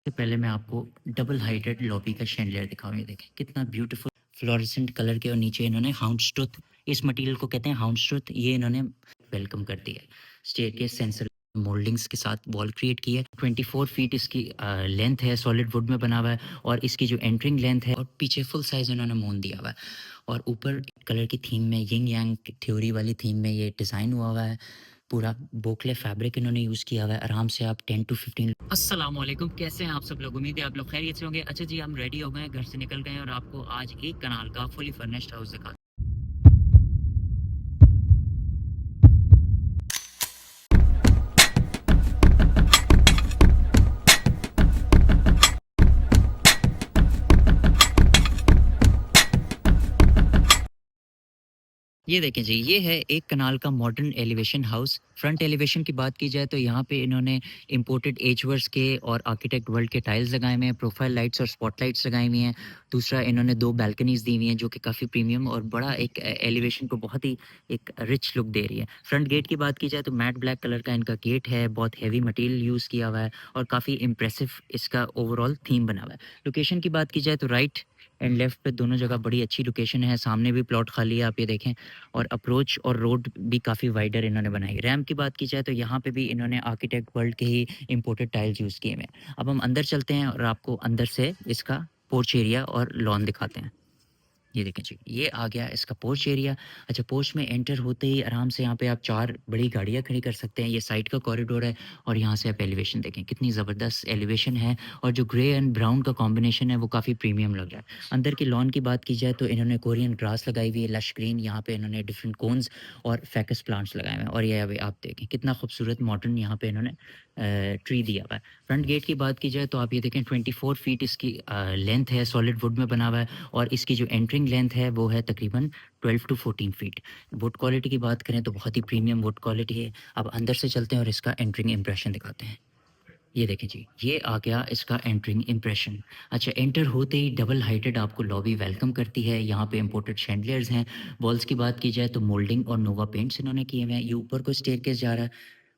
सबसे पहले मैं आपको डबल हाइटेड लॉबी का शैंडलियर दिखाऊँ। ये देखें कितना ब्यूटीफुल फ्लोरेसेंट कलर के और नीचे इन्होंने हाउंडस्टूथ, इस मटेरियल को कहते हैं हाउंडस्टूथ, ये इन्होंने वेलकम कर दिया है। स्टेयरकेस सेंसर मोल्डिंग्स के साथ वॉल क्रिएट की है। 24 फीट इसकी लेंथ है, सॉलिड वुड में बना हुआ है और इसकी जो एंट्रिंग लेंथ है और पीछे फुल साइज इन्होंने मून दिया हुआ है और ऊपर कलर की थीम में यिंग यांग थ्योरी वाली थीम में ये डिज़ाइन हुआ है। पूरा बोकले फैब्रिक इन्होंने यूज़ किया हुआ है। आराम से आप 10 टू 15। अस्सलाम वालेकुम, कैसे हैं आप सब लोग? उम्मीद है आप लोग खैरियत से होंगे। अच्छा जी, हम रेडी हो गए हैं, घर से निकल गए हैं और आपको आज एक कनाल का फुली फर्निश्ड हाउस दिखा। ये देखें जी, ये है एक कनाल का modern elevation house. Front elevation की बात की जाए तो यहाँ पे इन्होंने इंपोर्टेड एचवर्स के और आर्किटेक्ट वर्ल्ड के टाइल्स लगाए हुए हैं, प्रोफाइल लाइट्स और स्पॉटलाइट्स लगाई हुई हैं। दूसरा, इन्होंने 2 बालकनीज़ दी हुई हैं जो कि काफ़ी प्रीमियम और बड़ा एक एलिवेशन को बहुत ही एक रिच लुक दे रही है। फ्रंट गेट की बात की जाए तो मैट ब्लैक कलर का इनका गेट है, बहुत हेवी मटेरियल यूज़ किया हुआ है और काफ़ी इम्प्रेसिव इसका ओवरऑल थीम बना हुआ है। लोकेशन की बात की जाए तो राइट एंड लेफ्ट पे दोनों जगह बड़ी अच्छी लोकेशन है। सामने भी प्लॉट खाली है, आप ये देखें, और अप्रोच और रोड भी काफ़ी वाइडर इन्होंने बनाई। रैंप की बात की जाए तो यहाँ पे भी इन्होंने आर्किटेक्ट वर्ल्ड के ही इंपोर्टेड टाइल्स यूज़ किए हुए हैं। अब हम अंदर चलते हैं और आपको अंदर से इसका पोर्च एरिया और लॉन दिखाते हैं। ये देखें जी, ये आ गया इसका पोर्च एरिया। अच्छा, पोर्च में एंटर होते ही आराम से यहाँ पे आप 4 बड़ी गाड़ियाँ खड़ी कर सकते हैं। ये साइड का कॉरिडोर है और यहाँ से आप एलिवेशन देखें, कितनी ज़बरदस्त एलिवेशन है और जो ग्रे एंड ब्राउन का कॉम्बिनेशन है वो काफ़ी प्रीमियम लग रहा है। अंदर की लॉन की बात की जाए तो इन्होंने कोरियन ग्रास लगाई हुई है, लश ग्रीन। यहाँ पे इन्होंने डिफरेंट कोन्स और फैकस प्लांट्स लगाए हुए हैं और ये अभी आप देखें कितना खूबसूरत मॉडर्न यहाँ पे इन्होंने ट्री दिया हुआ है। फ्रंट गेट की बात की जाए तो आप ये देखें 24 फीट इसकी लेंथ है, सॉलिड वुड में बना हुआ है और इसकी जो एंट्रिंग लेंथ है वो है तकरीबन 12 टू 14 फीट। वुड क्वालिटी की बात करें तो बहुत ही प्रीमियम वुड क्वालिटी है। अब अंदर से चलते हैं और इसका एंट्रिंग इम्प्रेशन दिखाते हैं। ये देखें जी, ये आ गया इसका एंट्रिंग इम्प्रेशन। अच्छा, एंटर होते ही डबल हाइटेड आपको लॉबी वेलकम करती है। यहाँ पे इंपोर्टेड शैंडलियर्स हैं। वॉल्स की बात की जाए तो मोल्डिंग और नोवा पेंट्स इन्होंने किए हुए हैं। ये ऊपर को स्टेयरकेस जा रहा है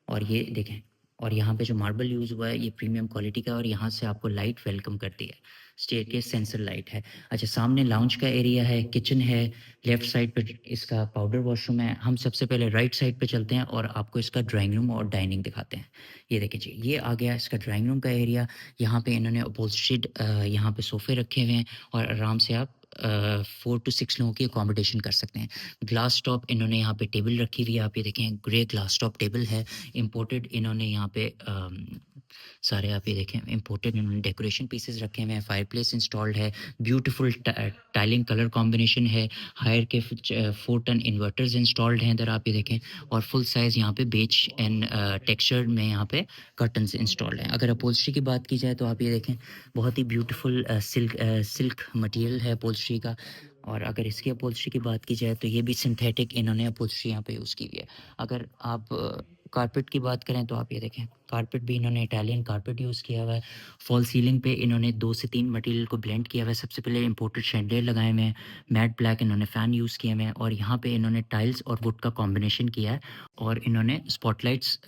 और ये देखें, और यहाँ पे जो मार्बल यूज़ हुआ है ये प्रीमियम क्वालिटी का है और यहाँ से आपको लाइट वेलकम करती है। स्टेयरकेस सेंसर लाइट है। अच्छा, सामने लाउंज का एरिया है, किचन है, लेफ्ट साइड पे इसका पाउडर वॉशरूम है। हम सबसे पहले राइट साइड पे चलते हैं और आपको इसका ड्राइंग रूम और डाइनिंग दिखाते हैं। ये देखिए जी, ये आ गया इसका ड्राइंग रूम का एरिया। यहाँ पे इन्होंने अपहोल्स्टर्ड यहाँ पे सोफ़े रखे हुए हैं और आराम से आप 4 टू 6 लोगों की अकोमोडेशन कर सकते हैं। ग्लास टॉप इन्होंने यहाँ पे टेबल रखी हुई है, आप ये देखें, ग्रे ग्लास टॉप टेबल है। इम्पोर्टेड इन्होंने यहाँ पे सारे आप ये देखें इम्पोर्टेड इन्होंने डेकोरेशन पीसेस रखे हुए हैं। फायरप्लेस इंस्टॉल्ड है, ब्यूटीफुल टाइलिंग कलर कॉम्बिनेशन है। हायर के 4 टन इन्वर्टर्स इंस्टॉल्ड हैं इधर, आप ये देखें, और फुल साइज़ यहाँ पे बेज एंड टेक्सचर में यहाँ पे कर्टन्स इंस्टॉल्ड हैं। अगर अपहोल्स्ट्री की बात की जाए तो आप ये देखें, बहुत ही ब्यूटीफुल सिल्क मटेरियल है अपहोल्स्ट्री का। और अगर इसकी अपहोल्स्ट्री की बात की जाए तो ये भी सिंथेटिक इन्होंने अपहोल्स्ट्री यहाँ पे यूज़ की हुई है। अगर आप कारपेट की बात करें तो आप ये देखें, कारपेट भी इन्होंने इटालियन कारपेट यूज़ किया हुआ है। फॉल सीलिंग पे इन्होंने 2 से 3 मटेरियल को ब्लेंड किया हुआ है। सबसे पहले इंपोर्टेड शैंडलियर लगाए हुए हैं, मैट ब्लैक इन्होंने फ़ैन यूज़ किए हुए हैं और यहाँ पे इन्होंने टाइल्स और वुड का कॉम्बिनेशन किया है और इन्होंने स्पॉटलाइट्स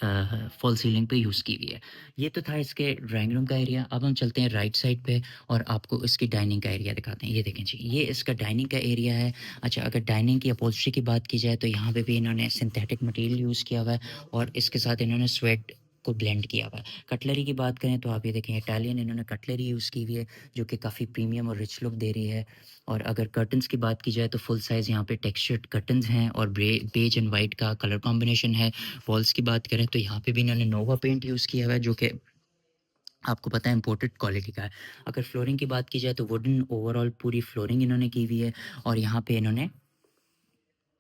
फॉल सीलिंग पे यूज़ की हुई है। ये तो था इसके ड्राइंग रूम का एरिया। अब हम चलते हैं राइट साइड पे और आपको इसकी डाइनिंग का एरिया दिखाते हैं। ये देखें जी, ये इसका डाइनिंग का एरिया है। अच्छा, अगर डाइनिंग की अपहोल्स्ट्री की बात की जाए तो यहाँ पे भी इन्होंने सिंथेटिक मटेरियल यूज़ किया हुआ है और इसके साथ इन्होंने स्वेट को ब्लेंड किया हुआ है। कटलरी की बात करें तो आप ये देखें, इटालियन इन्होंने कटलरी यूज़ की हुई है जो कि काफ़ी प्रीमियम और रिच लुक दे रही है। और अगर कर्टन्स की बात की जाए तो फुल साइज़ यहाँ पे टेक्सचर्ड कर्टन्स हैं और बेज एंड वाइट का कलर कॉम्बिनेशन है। वॉल्स की बात करें तो यहाँ पे भी इन्होंने नोवा पेंट यूज़ किया हुआ है जो कि आपको पता है इम्पोर्टेड क्वालिटी का है। अगर फ्लोरिंग की बात की जाए तो वुडन ओवरऑल पूरी फ्लोरिंग इन्होंने की हुई है और यहाँ पे इन्होंने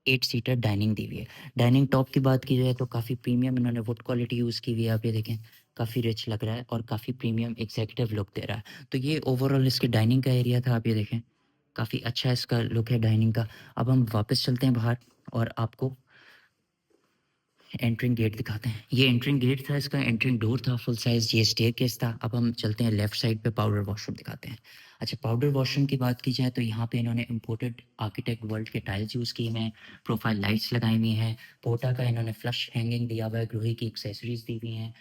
8 सीटर डाइनिंग दी हुई है। डाइनिंग टॉप की बात की जाए तो काफ़ी प्रीमियम इन्होंने वुड क्वालिटी यूज़ की हुई है, आप ये देखें, काफ़ी रिच लग रहा है और काफ़ी प्रीमियम एग्ज़ेक्युटिव लुक दे रहा है। तो ये ओवरऑल इसके डाइनिंग का एरिया था, आप ये देखें, काफ़ी अच्छा इसका लुक है डाइनिंग का। अब हम वापस चलते हैं बाहर और आपको एंट्रिंग गेट दिखाते हैं। ये एंट्रिंग गेट था, इसका एंट्रिंग डोर था फुल साइज़, ये स्टेयरकेस था। अब हम चलते हैं लेफ्ट साइड पे, पाउडर वॉशरूम दिखाते हैं। अच्छा, पाउडर वॉशरूम की बात की जाए तो यहाँ पे इन्होंने इंपोर्टेड आर्किटेक्ट वर्ल्ड के टाइल्स यूज़ किए हुए हैं, प्रोफाइल लाइट्स लगाई हुई हैं, पोटा का इन्होंने फ्लश हैंगिंग दिया हुआ है, ग्लोही की एक्सेसरीज़ दी हुई हैं।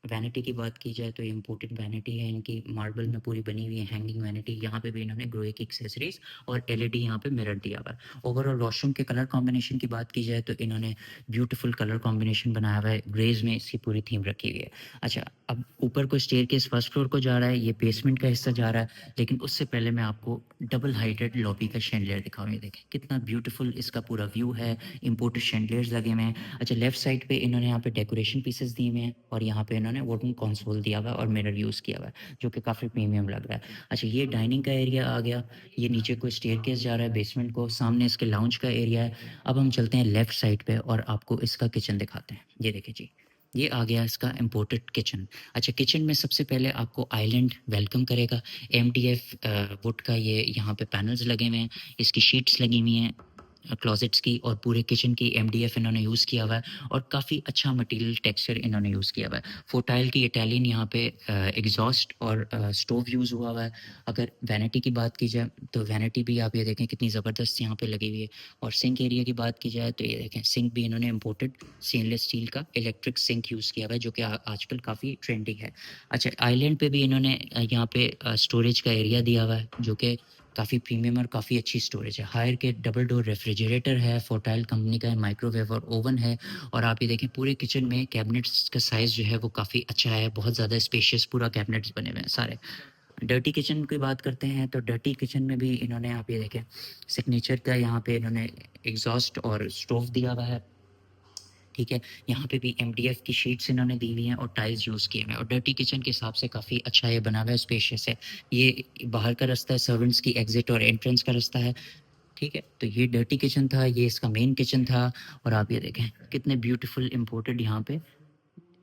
वैनिटी की बात की जाए तो इम्पोर्टेड वैनिटी है इनकी, मार्बल में पूरी बनी हुई है हैंगिंग वैनिटी। यहाँ पे भी इन्होंने ग्रोए की एक्सेसरीज और एलईडी यहाँ पे मिरर दिया हुआ है। ओवरऑल वॉशरूम के कलर कॉम्बिनेशन की बात की जाए तो इन्होंने ब्यूटीफुल कलर कॉम्बिनेशन बनाया हुआ है, ग्रेज में इसकी पूरी थीम रखी हुई है। अच्छा, अब ऊपर को स्टेयरकेस फर्स्ट फ्लोर को जा रहा है, ये बेसमेंट का हिस्सा जा रहा है, लेकिन उससे पहले मैं आपको डबल हाइटेड लॉबी का शैंडलियर दिखाऊँ। ये देखें कितना ब्यूटीफुल इसका पूरा व्यू है, इम्पोर्टेड शैंडलियर्स लगे हुए हैं। अच्छा, लेफ्ट साइड पे इन्होंने यहाँ पे डेकोरेशन पीसेस दिए हुए हैं और यहाँ पे इन्होंने वुडन कंसोल दिया हुआ है और मिरर यूज़ किया हुआ है, जो कि काफ़ी प्रीमियम लग रहा है। अच्छा, ये डाइनिंग का एरिया आ गया, ये नीचे को स्टेयरकेस जा रहा है बेसमेंट को, सामने इसके लाउंज का एरिया है। अब हम चलते हैं लेफ्ट साइड पे और आपको इसका किचन दिखाते हैं। ये देखिए जी, ये आ गया इसका इम्पोर्टेड किचन। अच्छा, किचन में सबसे पहले आपको आइलैंड वेलकम करेगा। एमडीएफ वुड का ये यहाँ पे पैनल्स लगे हुए हैं, इसकी शीट्स लगी हुई हैं क्लोजेट्स की, और पूरे किचन की एमडीएफ इन्होंने यूज़ किया हुआ है और काफ़ी अच्छा मटेरियल टेक्सचर इन्होंने यूज़ किया हुआ है। फोटाइल की इटालियन यहाँ पे एग्जॉस्ट और स्टोव यूज़ हुआ हुआ है। अगर वैनिटी की बात की जाए तो वैनिटी भी आप ये देखें कितनी ज़बरदस्त यहाँ पे लगी हुई है। और सिंक एरिया की बात की जाए तो ये देखें, सिंक भी इन्होंने इम्पोर्टेड स्टेनलेस स्टील का इलेक्ट्रिक सिंक यूज़ किया हुआ है, जो कि आजकल काफ़ी ट्रेंडिंग है। अच्छा, आइलैंड पे भी इन्होंने यहाँ पे स्टोरेज का एरिया दिया हुआ है, जो कि काफ़ी प्रीमियम और काफ़ी अच्छी स्टोरेज है। हायर के डबल डोर रेफ्रिजरेटर है, फोर्टाइल कंपनी का है, माइक्रोवेव और ओवन है। और आप ये देखें पूरे किचन में कैबिनेट्स का साइज़ जो है वो काफ़ी अच्छा है, बहुत ज़्यादा स्पेशियस पूरा कैबिनेट्स बने हुए हैं सारे। डर्टी किचन की बात करते हैं तो डर्टी किचन में भी इन्होंने, आप ये देखें, सिग्नेचर का यहाँ पे इन्होंने एग्जॉस्ट और स्टोव दिया हुआ है। ठीक है, यहाँ पे भी एमडीएफ की शीट्स इन्होंने दी हुई हैं और टाइल्स यूज़ किए हुए हैं और डर्टी किचन के हिसाब से काफ़ी अच्छा ये बना हुआ है, स्पेशियस है। ये बाहर का रास्ता है, सर्वेंट्स की एग्जिट और एंट्रेंस का रास्ता है। ठीक है, तो ये डर्टी किचन था, ये इसका मेन किचन था। और आप ये देखें कितने ब्यूटीफुल इम्पोर्टेड यहाँ पे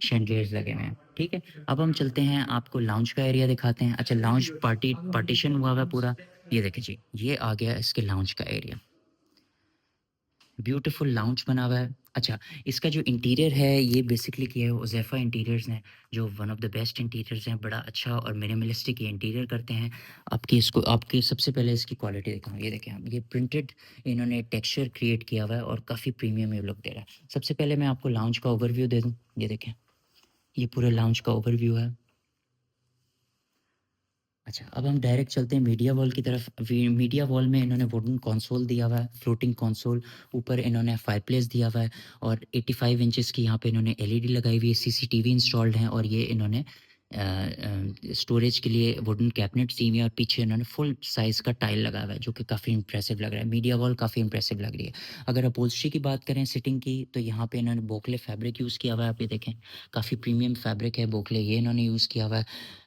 शैंडलियर्स लगे हुए हैं। ठीक है, अब हम चलते हैं, आपको लाउंज का एरिया दिखाते हैं। अच्छा, लाउंज पार्टीशन हुआ हुआ है पूरा। ये देखें जी, ये आ गया इसके लाउंज का एरिया, ब्यूटीफुल लाउंज बना हुआ है। अच्छा, इसका जो इंटीरियर है ये बेसिकली किया है उज़ैफ़ा इंटीरियर्स ने, जो one of the best interiors हैं। बड़ा अच्छा और मिनिमलिस्टिक ये इंटीरियर करते हैं। आपकी इसको, आपके सबसे पहले इसकी क्वालिटी दिखाऊँ। ये देखें आप, ये प्रिंटेड इन्होंने टेक्सचर क्रिएट किया हुआ है और काफ़ी प्रीमियम ये लुक दे रहा है। सबसे पहले मैं आपको लाउंज का ओवरव्यू दे दूँ। ये देखें, ये पूरा लाउंज का ओवरव्यू है। अच्छा, अब हम डायरेक्ट चलते हैं मीडिया वॉल की तरफ। मीडिया वॉल में इन्होंने वुडन कंसोल दिया हुआ है, फ्लोटिंग कंसोल। ऊपर इन्होंने फायरप्लेस दिया हुआ है और 85 इंचेस की यहाँ पे इन्होंने एलईडी लगाई हुई है, सीसीटीवी इंस्टॉल्ड हैं। और ये इन्होंने स्टोरेज के लिए वुडन कैबिनेट्स दी हुई हैं और पीछे इन्होंने फुल साइज़ का टाइल लगाया हुआ है, जो कि काफ़ी इंप्रेसिव लग रहा है। मीडिया वॉल काफ़ी इंप्रेसिव लग रही है। अगर अपहोल्स्ट्री की बात करें सिटिंग की, तो यहाँ पे इन्होंने बोकले फैब्रिक यूज़ किया हुआ है। आप ये देखें, काफ़ी प्रीमियम फैब्रिक है बोकले, ये इन्होंने यूज़ किया हुआ है।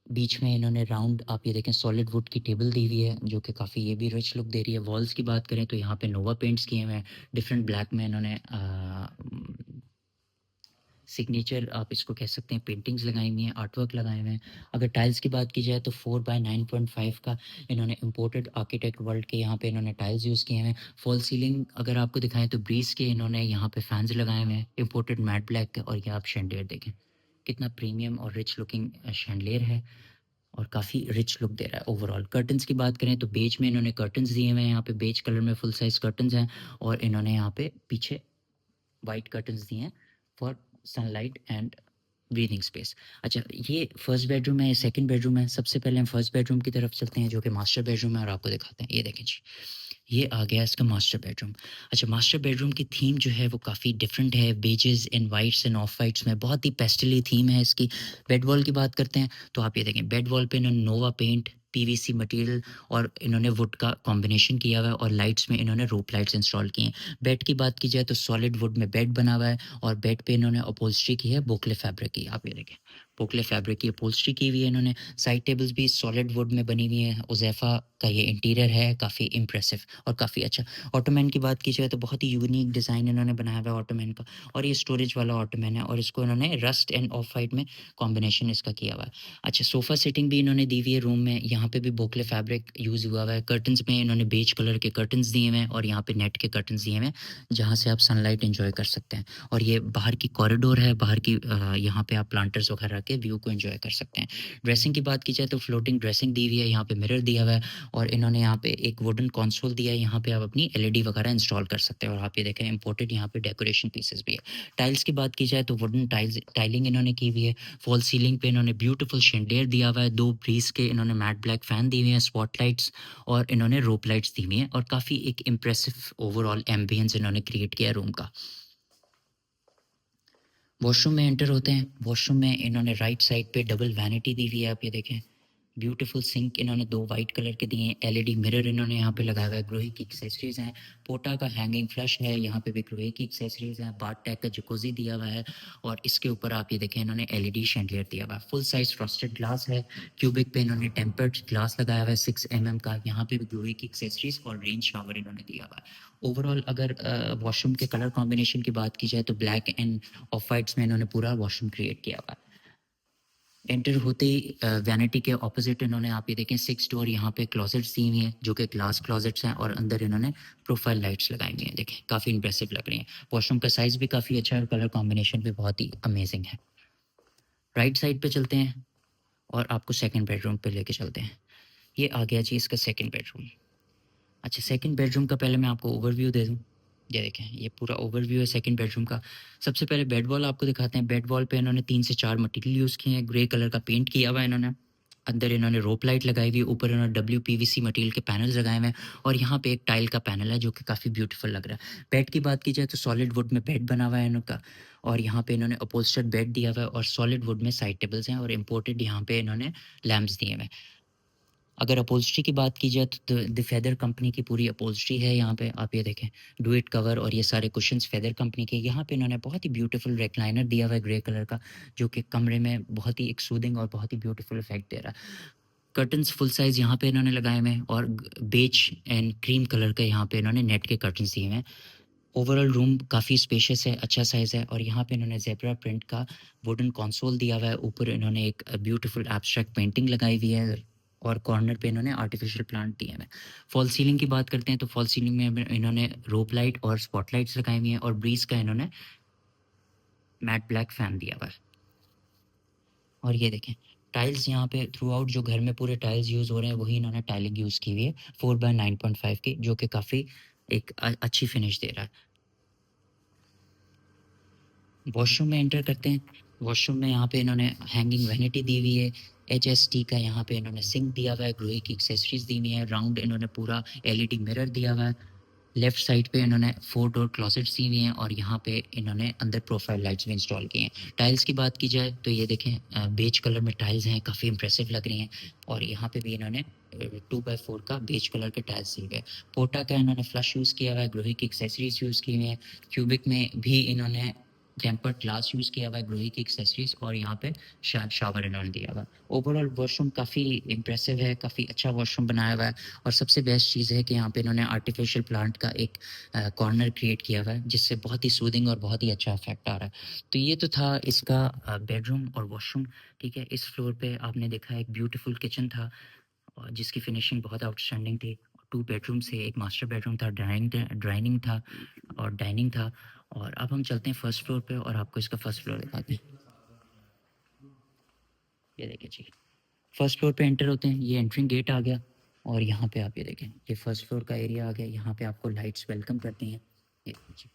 बीच में इन्होंने राउंड, आप ये देखें, सॉलिड वुड की टेबल दी हुई है, जो कि काफ़ी ये भी रिच लुक दे रही है। वॉल्स की बात करें तो यहाँ पे नोवा पेंट्स किए हुए हैं, डिफरेंट ब्लैक में इन्होंने सिग्नेचर, आप इसको कह सकते हैं, पेंटिंग्स लगाई हुई हैं, आर्टवर्क लगाए हुए हैं। अगर टाइल्स की बात की जाए तो 4x9.5 का इन्होंने इम्पोर्टेड आर्किटेक्ट वर्ल्ड के यहाँ पे इन्होंने टाइल्स यूज़ किए हैं। फॉल सीलिंग अगर आपको दिखाएं तो ब्रीज के इन्होंने यहाँ पे फैंस लगाए हुए हैं, इम्पोर्टेड मैट ब्लैक के। और ये आप शैंडियर देखें, कितना प्रीमियम और रिच लुकिंग शैंडलियर है और काफ़ी रिच लुक दे रहा है ओवरऑल। कर्टन्स की बात करें तो बेज में इन्होंने कर्टन्स दिए हुए हैं, यहाँ पे बेज कलर में फुल साइज़ कर्टन्स हैं। और इन्होंने यहाँ पे पीछे वाइट कर्टन्स दिए हैं for sunlight and breathing space. अच्छा, ये फर्स्ट बेडरूम है, सेकंड बेडरूम है। सबसे पहले हम फर्स्ट बेडरूम की तरफ चलते हैं, जो कि मास्टर बेडरूम है, और आपको दिखाते हैं। ये देखें जी, ये आ गया इसका मास्टर बेडरूम। अच्छा, मास्टर बेडरूम की थीम जो है वो काफ़ी डिफरेंट है, beiges and whites and off whites में, बहुत ही पेस्टली थीम है इसकी। बेड वॉल की बात करते हैं तो आप ये देखें, बेड वॉल पे इन्होंने नोवा पेंट, पीवीसी मटेरियल और इन्होंने वुड का कॉम्बिनेशन किया हुआ है। और लाइट्स में इन्होंने रोप लाइट्स इंस्टॉल की हैं। बेड की बात की जाए तो सॉलिड वुड में बेड बना हुआ है और बेड पे इन्होंने अपहोल्स्ट्री की है बोकले फैब्रिक की। आप ये देखें, बोकले फैब्रिक की अपहोल्स्ट्री की हुई है इन्होंने। साइड टेबल्स भी सॉलिड वुड में बनी हुई है। उज़ैफ़ा का ये इंटीरियर है, काफ़ी इंप्रेसिव और काफ़ी अच्छा। ऑटोमैन की बात की जाए तो बहुत ही यूनिक डिज़ाइन इन्होंने बनाया हुआ है ऑटोमैन का, और ये स्टोरेज वाला ऑटोमैन है और इसको इन्होंने रस्ट एंड ऑफ वाइट में कॉम्बिनेशन इसका किया हुआ है। अच्छा, सोफ़ा सेटिंग भी इन्होंने दी हुई है रूम में, यहाँ पे भी बोकले फैब्रिक यूज़ हुआ हुआ है। कर्टन्स में इन्होंने बेज कलर के कर्टन्स दिए हुए हैं और यहाँ पे नेट के कर्टन्स दिए हुए हैं, जहाँ से आप सनलाइट एंजॉय कर सकते हैं। और ये बाहर की कॉरिडोर है, बाहर की यहाँ पे आप प्लांटर्स वगैरह जाके व्यू को एंजॉय कर सकते हैं। ड्रेसिंग की बात की जाए तो फ्लोटिंग ड्रेसिंग दी हुई है, यहाँ पे मिरर दिया हुआ है और इन्होंने यहाँ पे एक वुडन कंसोल दिया है, यहाँ पे आप अपनी एलईडी वगैरह इंस्टॉल कर सकते हैं। और आप ये देखें इंपोर्टेड यहाँ पे डेकोरेशन पीसेस भी है। टाइल्स की बात की जाए तो वुडन टाइलिंग इन्होंने की हुई है। फॉल सीलिंग पे इन्होंने ब्यूटीफुल शेंडेलियर दिया हुआ है, 2 ब्रीज के इन्होंने मैट ब्लैक फैन दिए हुए हैं, स्पॉटलाइट्स और इन्होंने रोप लाइट्स दी हुई हैं और काफ़ी एक इम्प्रेसिव ओवरऑल एम्बियंस इन्होंने क्रिएट किया रूम का। वॉशरूम में एंटर होते हैं। वॉशरूम में इन्होंने राइट साइड पे डबल वैनिटी दी हुई है, आप ये देखें। ब्यूटीफुल सिंक इन्होंने 2 वाइट कलर के दिए हैं। एलईडी मिरर इन्होंने यहाँ पे लगाया हुआ है। ग्रोही की एक्सेसरीज हैं। पोटा का हैंगिंग फ्लश है, यहाँ पे भी ग्रोही की एक्सेसरीज हैं। बाथ टैग का जकूजी दिया हुआ है और इसके ऊपर आप ये देखें इन्होंने एलईडी शैंडलियर दिया हुआ है। फुल साइज फ्रॉस्टेड ग्लास है। क्यूबिक पे इन्होंने टेम्पर्ड ग्लास लगाया हुआ है 6 का। यहाँ पे भी ग्रोही की एक्सेसरीज और रेन शावर इन्होंने दिया हुआ है। ओवरऑल अगर वॉशरूम के कलर कॉम्बिनेशन की बात की जाए तो ब्लैक एंड ऑफ वाइट्स में इन्होंने पूरा वॉशरूम क्रिएट किया हुआ है। एंटर होते ही वैनिटी के ऑपोजिट इन्होंने आप ये देखें 6 डोर यहाँ पे क्लोजेट्स दी हुई हैं जो कि ग्लास क्लोजेट्स हैं और अंदर इन्होंने प्रोफाइल लाइट्स लगाई हुई हैं। देखें काफ़ी इंप्रेसिव लग रही हैं। वॉशरूम का साइज़ भी काफ़ी अच्छा है और कलर कॉम्बिनेशन भी बहुत ही अमेजिंग है। राइट साइड पे चलते हैं और आपको सेकंड बेडरूम पे लेके चलते हैं। ये आ गया जी इसका सेकंड बेडरूम। अच्छा, सेकंड बेडरूम का पहले मैं आपको ओवरव्यू दे दूँ। ये देखें ये पूरा ओवरव्यू है सेकंड बेडरूम का। सबसे पहले बेड वॉल आपको दिखाते हैं। बेड वॉल पे इन्होंने 3 से 4 मटेरियल यूज़ किए हैं। ग्रे कलर का पेंट किया हुआ है इन्होंने। अंदर इन्होंने रोप लाइट लगाई हुई है। ऊपर इन्होंने डब्ल्यूपीवीसी मटेरियल के पैनल्स लगाए हुए हैं और यहाँ पे एक टाइल का पैनल है जो कि काफ़ी ब्यूटीफुल लग रहा है। बेड की बात की जाए तो सॉलिड वुड में बेड बना हुआ है इनका और यहाँ पे इन्होंने अपहोल्स्टर्ड बेड दिया हुआ है और सॉलिड वुड में साइड टेबल्स हैं और इम्पोर्टेड यहाँ पे इन्होंने लैम्प्स दिए हुए हैं। अगर अपहोल्स्ट्री की बात की जाए तो द फेदर कंपनी की पूरी अपहोल्स्ट्री है यहाँ पे। आप ये देखें डुएट कवर और ये सारे कुशन्स फेदर कंपनी के। यहाँ पे इन्होंने बहुत ही ब्यूटीफुल रेक्लाइनर दिया हुआ है ग्रे कलर का जो कि कमरे में बहुत ही एक सूदिंग और बहुत ही ब्यूटीफुल इफेक्ट दे रहा है। कर्टन्स फुल साइज़ यहाँ पे इन्होंने लगाए हुए हैं और बेज एंड क्रीम कलर के यहाँ पे इन्होंने नेट के कर्टन्स दिए हुए हैं। ओवरऑल रूम काफ़ी स्पेशियस है, अच्छा साइज़ है और यहाँ पे इन्होंने ज़ेब्रा प्रिंट का वुडन कंसोल दिया हुआ है। ऊपर इन्होंने एक ब्यूटीफुल एब्स्ट्रैक्ट पेंटिंग लगाई हुई है और कॉर्नर पे इन्होंने आर्टिफिशियल प्लांट दिए हैं। फॉल सीलिंग की बात करते हैं तो फॉल सीलिंग में इन्होंने रोप लाइट और स्पॉटलाइट्स लगाई हुई हैं और ब्रीज का इन्होंने मैट ब्लैक फैन दिया हुआ है। और ये देखें टाइल्स यहाँ पे थ्रू आउट जो घर में पूरे टाइल्स यूज़ हो रहे हैं वही इन्होंने टाइलिंग यूज़ की हुई है 4x9.5 की जो कि काफ़ी एक अच्छी फिनिश दे रहा है। वॉशरूम में एंटर करते हैं। वॉशरूम में यहाँ पे इन्होंने हैंगिंग वैनिटी दी हुई है। एचएसटी का यहाँ पे इन्होंने सिंक दिया हुआ है। ग्लोई की एक्सेसरीज दी हुई है। राउंड इन्होंने पूरा एलईडी मिरर दिया हुआ है। लेफ्ट साइड पे इन्होंने 4 डोर क्लोसेट्स दी हुई हैं और यहाँ पे इन्होंने अंदर प्रोफाइल लाइट्स भी इंस्टॉल किए हैं। टाइल्स की बात की जाए तो ये देखें बेज कलर में टाइल्स हैं, काफ़ी इंप्रेसिव लग रही हैं और यहाँ पे भी इन्होंने 2x4 का बेज कलर के टाइल्स दिए हुए हैं। पोटा का इन्होंने फ्लश यूज़ किया हुआ है। ग्लोही की एक्सेसरीज यूज़ की हुई हैं। क्यूबिक में भी इन्होंने टेम्पर्ड ग्लास यूज़ किया हुआ है, ग्लोही की एक्सेसरीज और यहाँ पे शावर इन्होंने दिया हुआ है। ओवरऑल वॉशरूम काफ़ी इंप्रेसिव है, काफ़ी अच्छा वॉशरूम बनाया हुआ है और सबसे बेस्ट चीज़ है कि यहाँ पे इन्होंने आर्टिफिशियल प्लांट का एक कॉर्नर क्रिएट किया हुआ है जिससे बहुत ही सूदिंग और बहुत ही अच्छा इफेक्ट आ रहा है। तो ये तो था इसका बेडरूम और वॉशरूम। ठीक है, इस फ्लोर पे आपने देखा एक ब्यूटीफुल किचन था और जिसकी फिनिशिंग बहुत आउटस्टैंडिंग थी। 2 बेडरूम से एक मास्टर बेडरूम था, डाइनिंग था और डाइनिंग था। और अब हम चलते हैं फर्स्ट फ्लोर पे और आपको इसका फर्स्ट फ्लोर दिखाते हैं। ये देखिए जी, फर्स्ट फ्लोर पे एंटर होते हैं। ये एंट्रिंग गेट आ गया और यहाँ पे आप ये देखें ये फर्स्ट फ्लोर का एरिया आ गया। यहाँ पे आपको लाइट्स वेलकम करती हैं। ये जी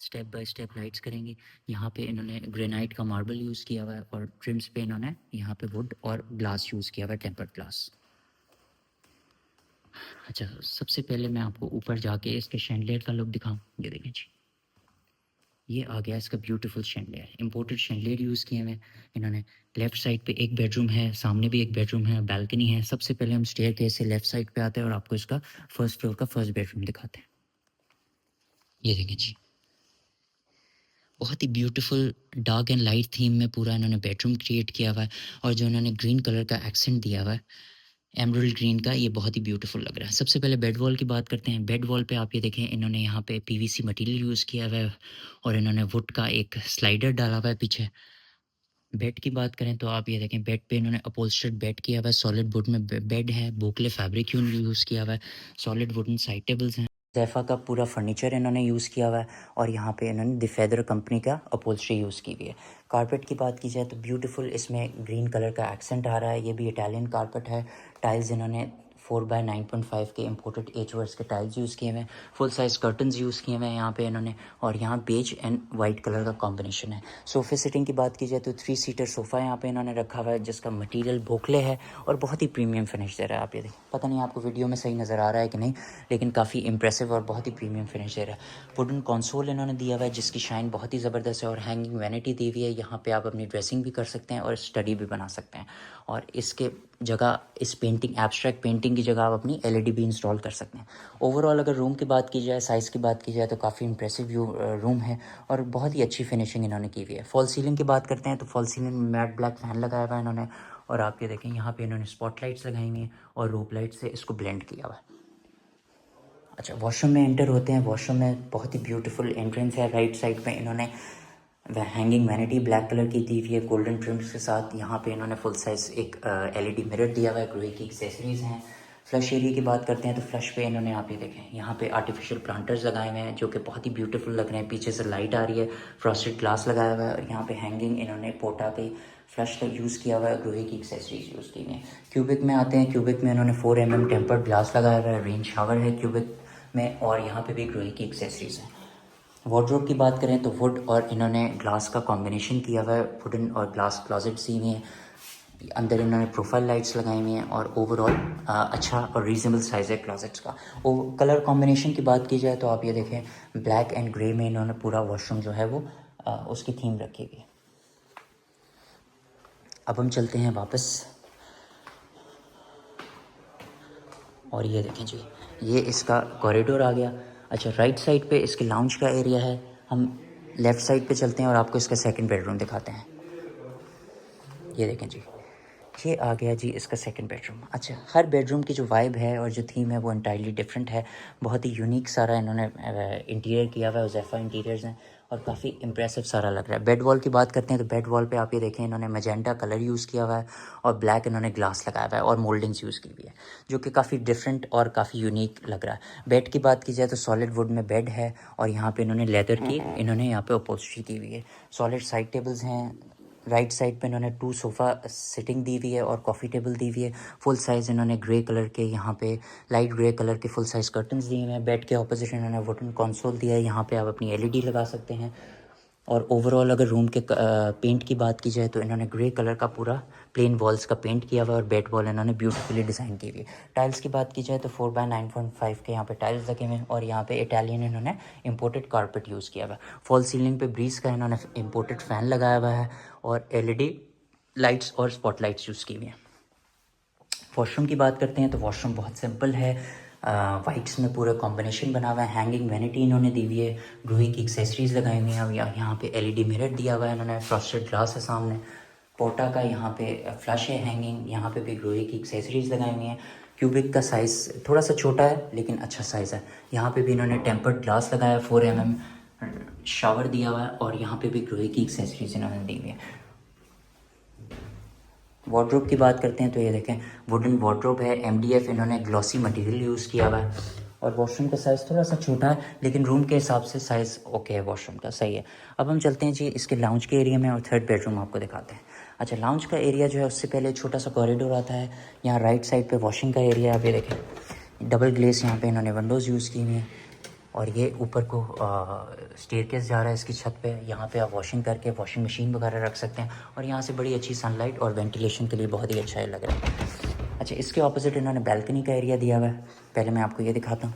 स्टेप बाय स्टेप लाइट्स करेंगी। यहाँ पे इन्होंने ग्रेनाइट का मार्बल यूज़ किया हुआ है और ट्रिम्स पे इन्होंने यहाँ पे वुड और ग्लास यूज़ किया हुआ है, टेम्पर्ड ग्लास। अच्छा, सबसे पहले मैं आपको ऊपर जाके इसके शैंडलियर का लुक दिखाऊं। ये देखें जी, ये आ गया इसका beautiful chandelier. Imported chandelier use किए हुए हैं इन्होंने। लेफ्ट साइड पे एक बेडरूम है, सामने भी एक बेडरूम है, बालकनी है। सबसे पहले हम स्टेयरकेस से लेफ्ट साइड पे आते हैं और आपको इसका फर्स्ट फ्लोर का फर्स्ट बेडरूम दिखाते हैं। ये देखें जी, बहुत ही beautiful dark and light theme में पूरा इन्होंने बेडरूम क्रिएट किया हुआ है और जो इन्होंने ग्रीन कलर का एक्सेंट दिया हुआ है एमरल्ड ग्रीन का, ये बहुत ही ब्यूटीफुल लग रहा है। सबसे पहले बेड वॉल की बात करते हैं। बेड वॉल पे आप ये देखें इन्होंने यहाँ पे पीवीसी मटेरियल यूज़ किया हुआ है और इन्होंने वुड का एक स्लाइडर डाला हुआ है पीछे। बेड की बात करें तो आप ये देखें बेड पे इन्होंने अपहोल्स्टर्ड बेड किया हुआ है। सॉलिड वुड में बेड है, बोकले फैब्रिक यूज़ किया हुआ है। सॉलिड वुडन साइड टेबल्स हैं। ज़ैफ़ा का पूरा फर्नीचर इन्होंने यूज़ किया हुआ है और यहाँ पे इन्होंने द फेदर कंपनी का अपहोल्स्ट्री यूज़ की हुई है। कारपेट की बात की जाए तो ब्यूटीफुल इसमें ग्रीन कलर का एक्सेंट आ रहा है। ये भी इटालियन कारपेट है। टाइल्स इन्होंने 4x9.5 के इम्पोर्टेड एचवर्स के टाइल्स यूज़ किए हुए हैं। फुल साइज़ कर्टन्स यूज़ किए हुए हैं यहाँ पे इन्होंने और यहाँ बेज एंड वाइट कलर का कॉम्बिनेशन है। सोफ़े सीटिंग की बात की जाए तो 3 सीटर सोफ़ा यहाँ पे इन्होंने रखा हुआ है जिसका मटेरियल बोखले है और बहुत ही प्रीमियम फिनिश दे रहा है। आप ये देखिए, पता नहीं आपको वीडियो में सही नज़र आ रहा है कि नहीं, लेकिन काफ़ी इंप्रेसिव और बहुत ही प्रीमियम फिनिश दे रहा है। वुडन कंसोल इन्होंने दिया हुआ है जिसकी शाइन बहुत ही ज़बरदस्त है और हैंगिंग वैनिटी दी हुई है। यहाँ पे आप अपनी ड्रेसिंग भी कर सकते हैं और स्टडी भी बना सकते हैं और इसके जगह इस पेंटिंग एब्स्ट्रैक्ट पेंटिंग की जगह आप अपनी एलईडी भी इंस्टॉल कर सकते हैं। ओवरऑल अगर रूम की बात की जाए, साइज़ की बात की जाए तो काफ़ी इंप्रेसिव रूम है और बहुत ही अच्छी फिनिशिंग इन्होंने की हुई है। फॉल सीलिंग की बात करते हैं तो फॉल सीलिंग में मैट ब्लैक फैन लगाया हुआ है इन्होंने और आप ये देखें यहाँ पे इन्होंने स्पॉट लाइट्स लगाई हुई हैं और रूप लाइट से इसको ब्लेंड किया हुआ है। अच्छा, वॉशरूम में एंटर होते हैं। वॉशरूम में बहुत ही ब्यूटीफुल एंट्रेंस है। राइट साइड पे इन्होंने वह हैंगिंग वैनिटी ब्लैक कलर की दी हुई है गोल्डन ट्रिम्स के साथ। यहाँ पे इन्होंने फुल साइज़ एक एलईडी मिरर दिया हुआ है। ग्रोही की एक्सेसरीज़ हैं। फ्लश एरिया की बात करते हैं तो फ्लश पे इन्होंने आप ये देखें यहाँ पे आर्टिफिशियल प्लांटर्स लगाए हुए हैं जो कि बहुत ही ब्यूटीफुल लग रहे हैं। पीछे से लाइट आ रही है, फ्रॉस्टेड ग्लास लगाया हुआ है और यहाँ पे हैंगिंग इन्होंने पोटा पे फ्लश का यूज़ किया हुआ है। ग्रोही की एक्सेसरीज यूज़ की हुई हैं। क्यूबिक में आते हैं। क्यूबिक में इन्होंने 4 mm टेम्पर्ड ग्लास लगाया हुआ है। रेन शावर है क्यूबिक में और यहाँ पे भी ग्रोही की एक्सेसरीज है। वार्डरोब की बात करें तो वुड और इन्होंने ग्लास का कॉम्बिनेशन किया हुआ है। वुडन और ग्लास क्लोजेट सी हुई हैं। अंदर इन्होंने प्रोफाइल लाइट्स लगाई हुई हैं और ओवरऑल अच्छा और रीजनेबल साइज़ है क्लोजेट्स का। और कलर कॉम्बिनेशन की बात की जाए तो आप ये देखें ब्लैक एंड ग्रे में इन्होंने पूरा वॉशरूम जो है वो उसकी थीम रखी हुई है। अब हम चलते हैं वापस और ये देखें जी, ये इसका कॉरिडोर आ गया। अच्छा, राइट साइड पे इसके लाउंज का एरिया है। हम लेफ़्ट साइड पे चलते हैं और आपको इसका सेकंड बेडरूम दिखाते हैं। ये देखें जी, ये आ गया जी इसका सेकंड बेडरूम। अच्छा, हर बेडरूम की जो वाइब है और जो थीम है वो एंटायरली डिफरेंट है। बहुत ही यूनिक सारा इन्होंने इंटीरियर किया हुआ है। ज़ैफ़ा इंटीरियर्स हैं और काफ़ी इंप्रेसिव सारा लग रहा है। बेड वॉल की बात करते हैं तो बेड वॉल पे आप ये देखें इन्होंने मैजेंटा कलर यूज़ किया हुआ है और ब्लैक इन्होंने ग्लास लगाया हुआ है और मोल्डिंग्स यूज़ की हुई है जो कि काफ़ी डिफरेंट और काफ़ी यूनिक लग रहा है। बेड की बात की जाए तो सॉलिड वुड में बेड है और यहाँ पे इन्होंने लेदर की इन्होंने यहाँ पे अपहोल्स्ट्री की हुई है। सॉलिड साइड टेबल्स हैं। राइट साइड पे इन्होंने 2 सोफ़ा सिटिंग दी हुई है और कॉफ़ी टेबल दी हुई है। फुल साइज़ इन्होंने ग्रे कलर के यहाँ पे लाइट ग्रे कलर के फुल साइज़ कर्टन्स दिए हुए हैं। बेड के ऑपोजिट इन्होंने वुडन कंसोल दिया है। यहाँ पे आप अपनी एलईडी लगा सकते हैं और ओवरऑल अगर रूम के पेंट की बात की जाए तो इन्होंने ग्रे कलर का पूरा प्लेन वॉल्स का पेंट किया हुआ है और बेड वॉल इन्होंने ब्यूटीफुली डिज़ाइन की हुई है। टाइल्स की बात की जाए तो 4x9.5 के यहाँ पे टाइल्स लगे हुए हैं और यहाँ पे इटालियन इन्होंने इंपोर्टेड कारपेट यूज़ किया हुआ है। फॉल सीलिंग पे ब्रीज का इन्होंने इंपोर्टेड फ़ैन लगाया हुआ है और एलईडी लाइट्स और स्पॉटलाइट्स यूज़ की हुई हैं। वॉशरूम की बात करते हैं तो वॉशरूम बहुत सिंपल है। वाइट्स में पूरा कॉम्बिनेशन बना हुआ है। हैंगिंग वैनिटी इन्होंने दी हुई है। ग्रूही की एक्सेसरीज लगाई हुई हैं। यहाँ पे एलईडी मिरर दिया हुआ है इन्होंने। फ्रॉस्टेड ग्लास है सामने। पोटा का यहाँ पे फ्लश है हैंगिंग। यहाँ पे भी ग्रूही की एक्सेसरीज लगाई हुई हैं। क्यूबिक का साइज़ थोड़ा सा छोटा है लेकिन अच्छा साइज़ है। यहाँ पे भी इन्होंने टेम्पर्ड ग्लास लगाया है। 4 mm शावर दिया हुआ है और यहाँ पे भी ग्रूही की एक्सेसरीज इन्होंने दी हुई है। वार्डरोब की बात करते हैं तो ये देखें वुडन वार्डरोब है। एमडीएफ इन्होंने ग्लॉसी मटेरियल यूज़ किया हुआ है और वॉशरूम का साइज़ थोड़ा सा छोटा है लेकिन रूम के हिसाब से साइज़ ओके है वॉशरूम का, सही है। अब हम चलते हैं जी इसके लाउंज के एरिया में और थर्ड बेडरूम आपको दिखाते हैं। अच्छा, लाउंज का एरिया जो है उससे पहले छोटा सा कॉरिडोर आता है। यहाँ राइट साइड पे वॉशिंग का एरिया आप ये देखें। डबल ग्लेस यहाँ पे इन्होंने विंडोज़ यूज़ की हुई हैं और ये ऊपर को स्टेयरकेस जा रहा है इसकी छत पे। यहाँ पे आप वॉशिंग करके वॉशिंग मशीन वगैरह रख सकते हैं और यहाँ से बड़ी अच्छी सनलाइट और वेंटिलेशन के लिए बहुत ही अच्छा है लग रहा है। अच्छा, इसके ऑपोजिट इन्होंने बैल्कनी का एरिया दिया हुआ है। पहले मैं आपको ये दिखाता हूँ।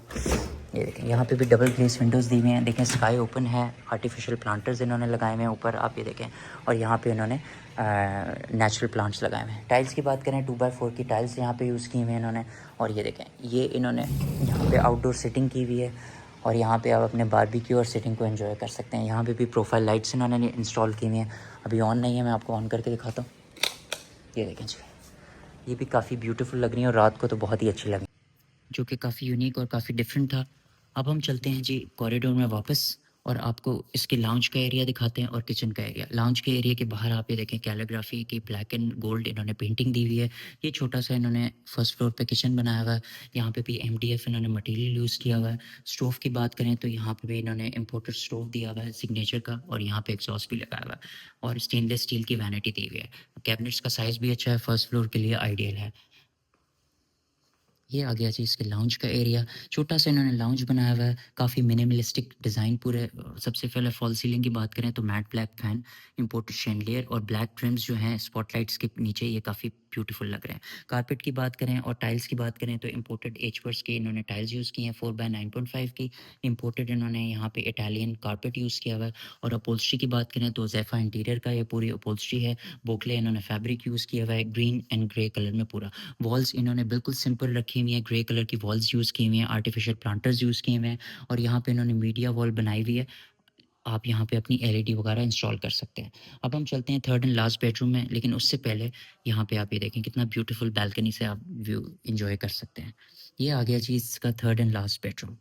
ये देखें यहाँ पे भी डबल ग्लेस विंडोज़ दी हुई हैं। देखें स्काई ओपन है। आर्टिफिशियल प्लांटर्स इन्होंने लगाए हुए हैं ऊपर आप ये देखें और यहाँ पे इन्होंने नेचुरल प्लांट्स लगाए हुए हैं। टाइल्स की बात करें 2x4 की टाइल्स यहाँ पे यूज़ की हुई हैं इन्होंने और ये देखें ये इन्होंने यहाँ पे आउटडोर सिटिंग की हुई है और यहाँ पे आप अपने बारबेक्यू और सिटिंग को एंजॉय कर सकते हैं। यहाँ पे भी प्रोफाइल लाइट्स इन्होंने इंस्टॉल की हुई हैं। अभी ऑन नहीं है, मैं आपको ऑन करके दिखाता हूँ। ये देखें जी, ये भी काफ़ी ब्यूटीफुल लग रही है और रात को तो बहुत ही अच्छी लगी, जो कि काफ़ी यूनिक और काफ़ी डिफरेंट था। अब हम चलते हैं जी कॉरिडोर में वापस और आपको इसके लाउंज का एरिया दिखाते हैं और किचन का एरिया। लाउंज के एरिया के बाहर आप ये देखें कैलीग्राफी की ब्लैक एंड गोल्ड इन्होंने पेंटिंग दी हुई है। ये छोटा-सा इन्होंने फर्स्ट फ्लोर पे किचन बनाया हुआ है। यहाँ पे भी एमडीएफ इन्होंने मटेरियल यूज़ किया हुआ है। स्टोव की बात करें तो यहाँ पे भी इन्होंने इम्पोर्टेड स्टोव दिया हुआ है सिग्नेचर का, और यहाँ पे एग्ज़ॉस्ट भी लगाया हुआ है और स्टेनलेस स्टील की वैनिटी दी हुई है। कैबिनेट्स का साइज़ भी अच्छा है, फर्स्ट फ्लोर के लिए आइडियल है। ये आ गया जी इसके लाउंज का एरिया। छोटा-सा इन्होंने लाउंज बनाया हुआ है, काफ़ी मिनिमलिस्टिक डिज़ाइन पूरे। सबसे पहले फॉल सीलिंग की बात करें तो matte black fan, imported chandelier और ब्लैक ट्रिम्स जो हैं स्पॉटलाइट्स के नीचे, ये काफ़ी ब्यूटीफुल लग रहे हैं। कारपेट की बात करें और टाइल्स की बात करें तो इम्पोर्टेड एचवर्स की इन्होंने टाइल्स यूज़ की हैं 4x9.5 की। इम्पोर्टेड इन्होंने यहाँ पे इटालियन कारपेट यूज़ किया हुआ है। और अपहोल्स्ट्री की बात करें तो ज़ेफा इंटीरियर का ये पूरी अपहोल्स्ट्री है। बोकले इन्होंने फैब्रिक यूज़ किया हुआ है ग्रीन एंड ग्रे कलर में पूरा। वॉल्स इन्होंने बिल्कुल सिंपल रखी हुई हैं, ग्रे कलर की वॉल्स यूज़ की हुई हैं, आर्टिफिशियल प्लांटर्स यूज़ किए हुए हैं और यहाँ पे इन्होंने मीडिया वॉल बनाई हुई है। आप यहाँ पे अपनी एलईडी वगैरह इंस्टॉल कर सकते हैं। अब हम चलते हैं थर्ड एंड लास्ट बेडरूम में, लेकिन उससे पहले यहाँ पे आप ये देखें कितना ब्यूटीफुल बालकनी से आप व्यू एंजॉय कर सकते हैं। ये आ गया जी इसका थर्ड एंड लास्ट बेडरूम।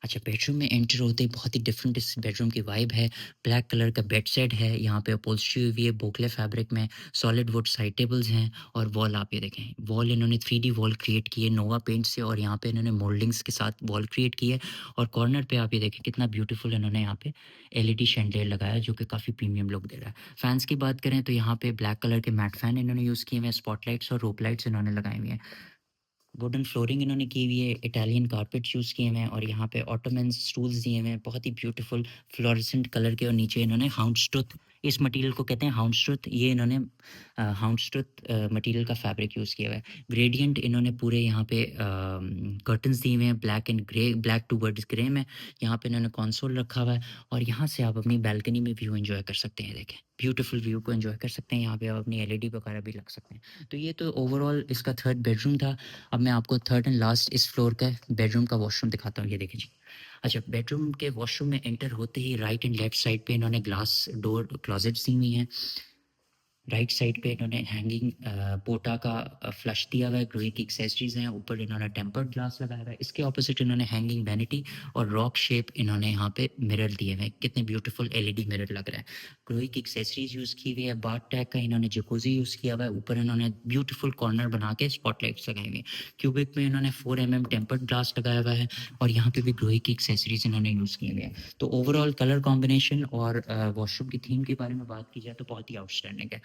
अच्छा, बेडरूम में एंटर होते ही बहुत ही डिफरेंट इस बेडरूम की वाइब है। ब्लैक कलर का बेड सेट है, यहाँ पे अपहोल्स्ट्री हुई हुई है बोकले फैब्रिक में, सॉलिड वुड साइड टेबल्स हैं और वॉल आप ये देखें, वॉल इन्होंने 3D वॉल क्रिएट की है नोवा पेंट से और यहाँ पे इन्होंने मोल्डिंग्स के साथ वॉल क्रिएट की है। और कॉर्नर पे आप ये देखें कितना ब्यूटीफुल इन्होंने यहाँ पे एलईडी शैंडिलियर लगाया है जो कि काफ़ी प्रीमियम लुक दे रहा है। फैन्स की बात करें तो यहाँ पे ब्लैक कलर के मैट फैन इन्होंने यूज़ किए हुए हैं, स्पॉटलाइट्स और रोप लाइट्स इन्होंने लगाई हुई हैं। वुडन फ्लोरिंग इन्होंने की हुई है, इटालियन कारपेट्स यूज़ किए हुए हैं और यहाँ पे ऑटोमन्स स्टूल्स दिए हुए हैं बहुत ही ब्यूटीफुल फ्लोरेसेंट कलर के। और नीचे इन्होंने हाउंडस्टूथ, इस मटेरियल को कहते हैं हाउंडस्टूथ, ये इन्होंने हाउंडस्टूथ मटेरियल का फैब्रिक यूज़ किया हुआ है। ग्रेडिएंट इन्होंने पूरे यहाँ पे कर्टन्स दिए हुए हैं black and grey, black towards grey में। यहाँ पे इन्होंने कंसोल रखा हुआ है और यहाँ से आप अपनी बालकनी में व्यू एंजॉय कर सकते हैं। देखें ब्यूटीफुल व्यू को एंजॉय कर सकते हैं, यहाँ पे आप अपनी एलईडी वगैरह भी लग सकते हैं। तो ये तो ओवरऑल इसका थर्ड बेडरूम था। अब मैं आपको थर्ड एंड लास्ट इस फ्लोर का बेडरूम का वॉशरूम दिखाता हूँ, ये देखिए जी। अच्छा, बेडरूम के वॉशरूम में एंटर होते ही राइट एंड लेफ्ट साइड पे इन्होंने ग्लास डोर क्लोजेट्स दी हुई हैं। राइट साइड पे इन्होंने हैंगिंग पोटा का फ्लश दिया हुआ है, ग्लोई की एक्सेसरीज हैं, ऊपर इन्होंने टेम्पर्ड ग्लास लगाया हुआ है। इसके ऑपोजिट इन्होंने हैंगिंग वैनिटी और रॉक शेप इन्होंने यहाँ पे मिरर दिए हुए हैं, कितने ब्यूटीफुल एलईडी मिरर लग रहा है। ग्लोई की एक्सेसरीज यूज़ की हुई है, बाथ टैग का इन्होंने जकूजी यूज़ किया हुआ है, ऊपर इन्होंने ब्यूटीफुल कॉर्नर बना के स्पॉटलाइट्स लगाई हुई है। क्यूबिक में इन्होंने 4 mm टेम्पर्ड ग्लास लगाया हुआ है और यहाँ पे भी ग्लोई की एक्सेसरीज इन्होंने यूज़ की हुई है। तो ओवरऑल कलर कॉम्बिनेशन और वॉशरूम की थीम के बारे में बात की जाए तो बहुत ही आउटस्टैंडिंग है।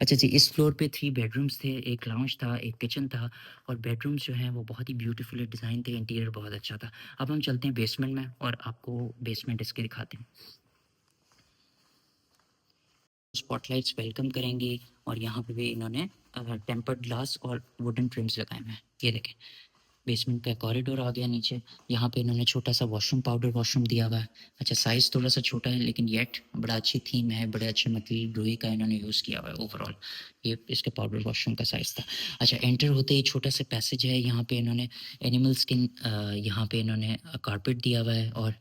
अच्छा जी, इस फ्लोर पे 3 बेडरूम्स थे, एक लाउंज था, एक किचन था और बेडरूम्स जो हैं वो बहुत ही ब्यूटीफुली डिज़ाइन थे, इंटीरियर बहुत अच्छा था। अब हम चलते हैं बेसमेंट में और आपको बेसमेंट इसके दिखाते हैं। स्पॉटलाइट्स वेलकम करेंगी और यहाँ पे भी इन्होंने टेम्पर्ड ग्लास और वुडन ट्रिम्स लगाए हुए हैं। ये देखें बेसमेंट का कॉरिडोर आ गया नीचे। यहाँ पे इन्होंने छोटा सा वॉशरूम, पाउडर वॉशरूम दिया हुआ है। अच्छा, साइज़ थोड़ा सा छोटा है लेकिन येट बड़ा अच्छी थीम है, बड़े अच्छे मटेरियल ग्लोई का इन्होंने यूज़ किया हुआ है। ओवरऑल ये इसके पाउडर वॉशरूम का साइज़ था। अच्छा, एंटर होते ही छोटा सा पैसेज है, यहाँ पे इन्होंने एनिमल स्किन यहाँ पे इन्होंने कारपेट दिया हुआ है और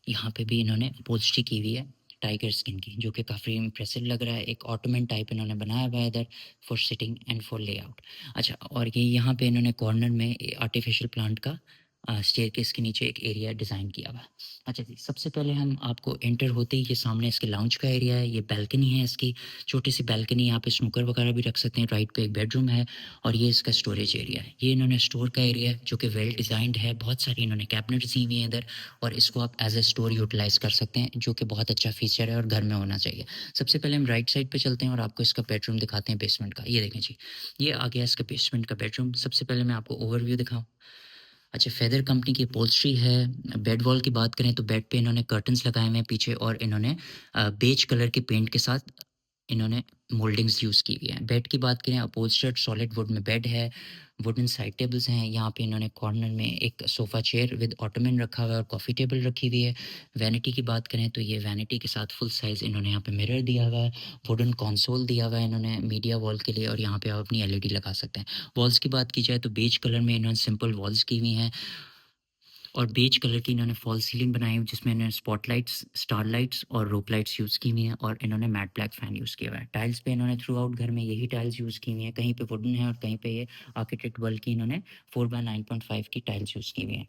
यहाँ पे भी इन्होंने अपहोल्स्ट्री की हुई है टाइगर स्किन की, जो कि काफ़ी इम्प्रेसिव लग रहा है। एक ऑटोमन टाइप इन्होंने बनाया हुआ है इधर for sitting and for layout. अच्छा, और ये यहाँ पे इन्होंने कॉर्नर में आर्टिफिशियल प्लांट का स्टेयरकेस के नीचे एक एरिया डिज़ाइन किया हुआ है। अच्छा जी, सबसे पहले हम आपको एंटर होते ही ये सामने इसके लाउंज का एरिया है, ये बालकनी है इसकी, छोटी सी बालकनी, यहाँ पे स्नूकर वगैरह भी रख सकते हैं। राइट पे एक बेडरूम है और ये इसका स्टोरेज एरिया है। ये इन्होंने स्टोर का एरिया है जो कि वेल डिज़ाइंड है, बहुत सारी इन्होंने कैबिनेट्स दी हुई हैं इधर और इसको आप एज ए स्टोर यूटिलाइज़ कर सकते हैं, जो कि बहुत अच्छा फीचर है और घर में होना चाहिए। सबसे पहले हम राइट साइड पे चलते हैं और आपको इसका बेडरूम दिखाते हैं बेसमेंट का। ये देखें जी, ये आ गया इसका बेसमेंट का बेडरूम। सबसे पहले मैं आपको ओवरव्यू दिखाऊँ। अच्छा, फेदर कंपनी की अपहोल्स्ट्री है। बेड वॉल की बात करें तो बेड पे इन्होंने कर्टन्स लगाए हुए हैं पीछे और इन्होंने बेज कलर के पेंट के साथ इन्होंने मोल्डिंग्स यूज़ की हुई हैं। बेड की बात करें अपहोल्स्टर्ड सॉलिड वुड में बेड है, वुडन साइड टेबल्स हैं। यहाँ पे इन्होंने कॉर्नर में एक सोफ़ा चेयर विद ऑटोमन रखा हुआ है और कॉफ़ी टेबल रखी हुई है। वैनिटी की बात करें तो ये वैनिटी के साथ फुल साइज़ इन्होंने यहाँ पे मिरर दिया हुआ है, वुडन कंसोल दिया हुआ है इन्होंने मीडिया वॉल के लिए और यहाँ पे आप अपनी एलईडी लगा सकते हैं। वॉल्स की बात की जाए तो बेज कलर में इन्होंने सिंपल वॉल्स की हुई हैं और बेज कलर की इन्होंने फॉल सीलिंग बनाई हुई जिसमें इन्होंने स्पॉटलाइट्स, स्टारलाइट्स और रोप लाइट्स यूज़ की हुई हैं और इन्होंने मैट ब्लैक फैन यूज़ किया हुआ है। टाइल्स पे इन्होंने थ्रू आउट घर में यही टाइल्स यूज़ की हुई हैं, कहीं पे वुडन है और कहीं पे ये आर्किटेक्ट वर्ल्ड की इन्होंने 4x9.5 की टाइल्स यूज़ की हुई हैं।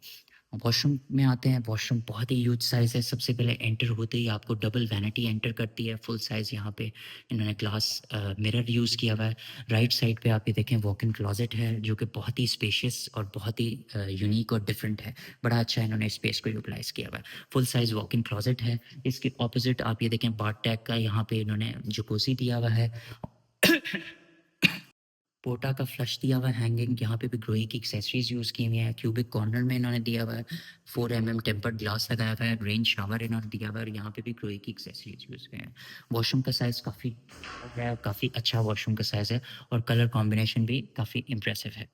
वॉशरूम में आते हैं, वॉशरूम बहुत ही ह्यूज साइज़ है। सबसे पहले एंटर होते ही आपको डबल वैनिटी एंटर करती है, फुल साइज़। यहाँ पे इन्होंने ग्लास मिरर यूज़ किया हुआ है। राइट साइड पे आप ये देखें वॉक इन क्लोज़ेट है, जो कि बहुत ही स्पेशियस और बहुत ही यूनिक और डिफरेंट है। बड़ा अच्छा इन्होंने स्पेस को यूटिलाइज़ किया हुआ है। Full size walk in closet है। इसके ऑपोज़िट आप ये देखें बाथ टैग का यहाँ पे इन्होंने जकूज़ी दिया हुआ है। पोटा का फ्लश दिया हुआ है हैंगिंग, यहाँ पे भी ग्रोही की एक्सेसरीज यूज़ की हुई हैं। क्यूबिक कॉर्नर में इन्होंने दिया हुआ है 4 टेम्पर्ड ग्लास लगाया हुआ है। रेन शावर इन्होंने दिया हुआ है और यहाँ पे भी ग्रोही की एक्सेसरीज यूज़ हुए हैं। वॉशरूम का साइज़ काफ़ी है, काफ़ी अच्छा वॉशरूम का साइज़ है और कलर कॉम्बिनेशन भी काफ़ी इम्प्रेसिव है।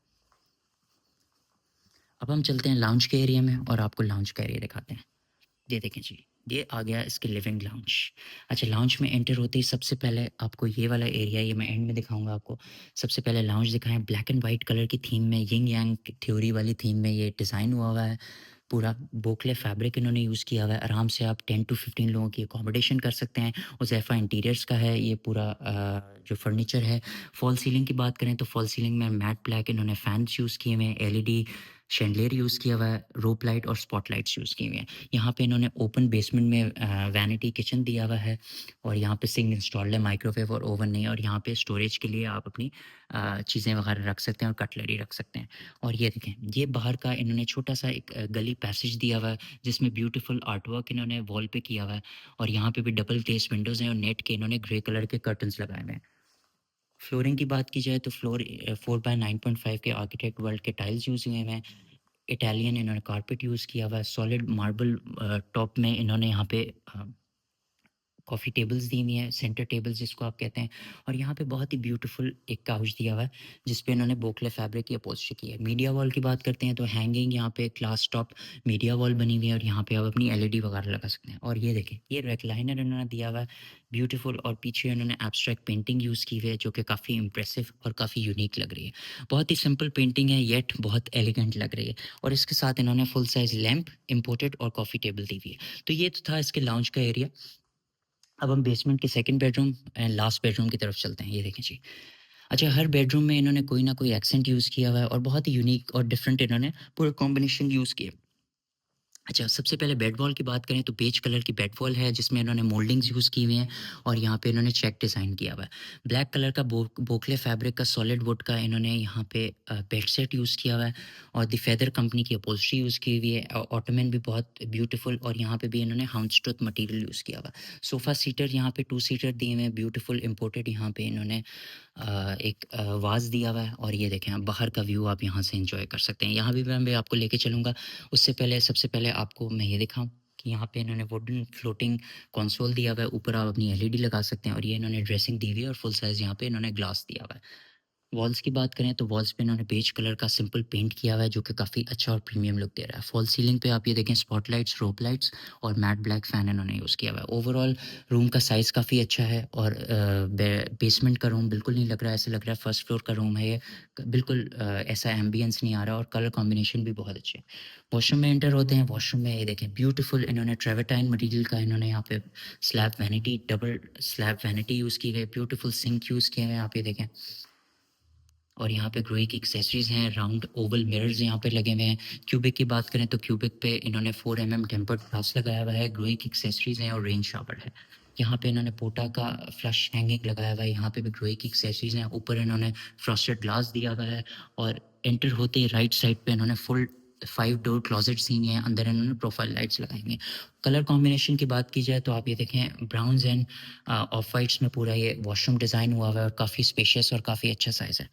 अब हम चलते हैं लाउंज के एरिया में और आपको लाउंज का एरिया दिखाते हैं। ये देखें जी, ये आ गया इसके लिविंग लाउंज। अच्छा, लाउंज में एंटर होते ही सबसे पहले आपको ये वाला एरिया, ये मैं एंड में दिखाऊँगा आपको। सबसे पहले लाउंज दिखाएँ, ब्लैक एंड व्हाइट कलर की थीम में, यिंग यांग थ्योरी वाली थीम में ये डिज़ाइन हुआ हुआ है। पूरा बोकले फैब्रिक इन्होंने यूज़ किया हुआ है। आराम से आप 10 टू 15 लोगों की अकोमोडेशन कर सकते हैं। हुज़ैफा इंटीरियर्स का है ये पूरा जो फर्नीचर है। फॉल सीलिंग की बात करें तो फॉल सीलिंग में मैट ब्लैक इन्होंने फैन्स यूज़ किए हुए हैं, एलईडी शैंडलियर यूज़ किया हुआ है, रोप लाइट और स्पॉटलाइट्स यूज़ किए हुए हैं। यहाँ पे इन्होंने ओपन बेसमेंट में वैनिटी किचन दिया हुआ है और यहाँ पे सिंक इंस्टॉल्ड है, माइक्रोवेव और ओवन नहीं है और यहाँ पे स्टोरेज के लिए आप अपनी चीज़ें वगैरह रख सकते हैं और कटलरी रख सकते हैं। और ये देखें, ये बाहर का इन्होंने छोटा-सा एक गली पैसेज दिया हुआ है, जिसमें ब्यूटीफुल आर्टवर्क इन्होंने वॉल पे किया हुआ है और यहाँ पे भी डबल ग्लेज़ विंडोज़ हैं और नेट के इन्होंने ग्रे कलर के कर्टन्स लगाए हुए हैं। फ्लोरिंग की बात की जाए तो फ्लोर 4 बाय 9.5 के आर्किटेक्ट वर्ल्ड के टाइल्स यूज़ हुए हैं। इटालियन इन्होंने कारपेट यूज़ किया हुआ है, सॉलिड मार्बल टॉप में इन्होंने यहाँ पे कॉफ़ी टेबल्स दी हुई हैं, सेंटर टेबल्स जिसको आप कहते हैं और यहाँ पे बहुत ही ब्यूटीफुल एक काउच दिया हुआ है, जिस पे इन्होंने बोकले फैब्रिक की अपॉल्स्ट्री की है। मीडिया वॉल की बात करते हैं तो हैंगिंग यहाँ पे ग्लास टॉप मीडिया वॉल बनी हुई है और यहाँ पे आप अपनी एलईडी वगैरह लगा सकते हैं। और ये देखें, ये रेक्लाइनर इन्होंने दिया हुआ है ब्यूटीफुल और पीछे इन्होंने एब्स्ट्रैक्ट पेंटिंग यूज़ की हुई है, जो कि काफ़ी इंप्रेसिव और काफ़ी यूनिक लग रही है। बहुत ही सिंपल पेंटिंग है, येट बहुत एलिगेंट लग रही है और इसके साथ इन्होंने फुल साइज़ लैंप, इम्पोर्टेड और कॉफ़ी टेबल दी हुई है। तो ये तो था इसके लाउंज का एरिया। अब हम बेसमेंट के second bedroom and last bedroom की तरफ चलते हैं। ये देखें जी। अच्छा, हर बेडरूम में इन्होंने कोई ना कोई एक्सेंट यूज़ किया हुआ है और बहुत ही यूनिक और डिफरेंट इन्होंने पूरा कॉम्बिनेशन यूज़ किया। अच्छा, सबसे पहले बेड वॉल की बात करें तो बेज कलर की बेड वॉल है, जिसमें इन्होंने मोल्डिंग्स यूज़ की हुई हैं और यहाँ पे इन्होंने चेक डिज़ाइन किया हुआ है। ब्लैक कलर का बोकले फैब्रिक का सॉलिड वुड का इन्होंने यहाँ पे बेड सेट यूज़ किया हुआ है और द फेदर कंपनी की अपहोल्स्ट्री यूज़ की हुई है। ऑटोमन भी बहुत ब्यूटीफुल और यहाँ पे भी इन्होंने हाउंडस्टूथ मटेरियल यूज़ किया हुआ है। सोफ़ा सीटर यहाँ पे 2 सीटर दिए हुए हैं, ब्यूटीफुल इम्पोर्टेड यहाँ पे इन्होंने एक वाज़ दिया हुआ है और ये देखें, आप बाहर का व्यू आप यहाँ से एन्जॉय कर सकते हैं। यहाँ भी मैं आपको लेके चलूँगा। उससे पहले सबसे पहले आपको मैं ये दिखाऊँ कि यहाँ पे इन्होंने वुडन फ्लोटिंग कंसोल दिया हुआ है, ऊपर आप अपनी एलईडी लगा सकते हैं और ये इन्होंने ड्रेसिंग दी हुई है और फुल साइज़ यहाँ पे इन्होंने ग्लास दिया हुआ है। वॉल्स की बात करें तो वॉल्स पे इन्होंने बेज कलर का सिंपल पेंट किया हुआ है, जो कि काफ़ी अच्छा और प्रीमियम लुक दे रहा है। फॉल सीलिंग पे आप ये देखें स्पॉटलाइट्स, रोप लाइट्स और मैट ब्लैक फ़ैन इन्होंने यूज़ किया हुआ है। ओवरऑल रूम का साइज़ काफ़ी अच्छा है और बेसमेंट का रूम बिल्कुल नहीं लग रहा है, ऐसा लग रहा है फर्स्ट फ्लोर का रूम है ये। बिल्कुल ऐसा एम्बियंस नहीं आ रहा और कलर कॉम्बिनेशन भी बहुत अच्छे हैं। वॉशरूम में एंटर होते हैं, वॉशरूम में ये देखें ब्यूटीफुल इन्होंने ट्रेवर्टाइन मटेरियल का इन्होंने यहाँ पे slab vanity, double slab vanity use की गई, ब्यूटीफुल सिंक यूज़ किए हुए हैं, आप ये देखें। और यहाँ पे ग्रोही की एक्सेसरीज हैं, राउंड ओवल मिरर्स यहाँ पे लगे हुए हैं। क्यूबिक की बात करें तो क्यूबिक पे इन्होंने 4 टेम्पर्ड ग्लास लगाया हुआ है, ग्रोही की एक्सेसरीज हैं और रेन शावर है। यहाँ पे इन्होंने पोटा का फ्लश हैंगिंग लगाया हुआ है, यहाँ पे भी ग्रोही की एक्सेसरीज हैं। ऊपर इन्होंने फ्रॉस्टेड ग्लास दिया हुआ है और एंटर होते ही राइट साइड पे इन्होंने फुल 5 डोर क्लोजेट सीन है, अंदर इन्होंने प्रोफाइल लाइट्स लगाएंगे। कलर कॉम्बिनेशन की बात की जाए तो आप ये देखें ब्राउन्स एंड ऑफ वाइट्स में पूरा ये वॉशरूम डिज़ाइन हुआ हुआ है और काफ़ी स्पेशियस और काफ़ी अच्छा साइज़ है।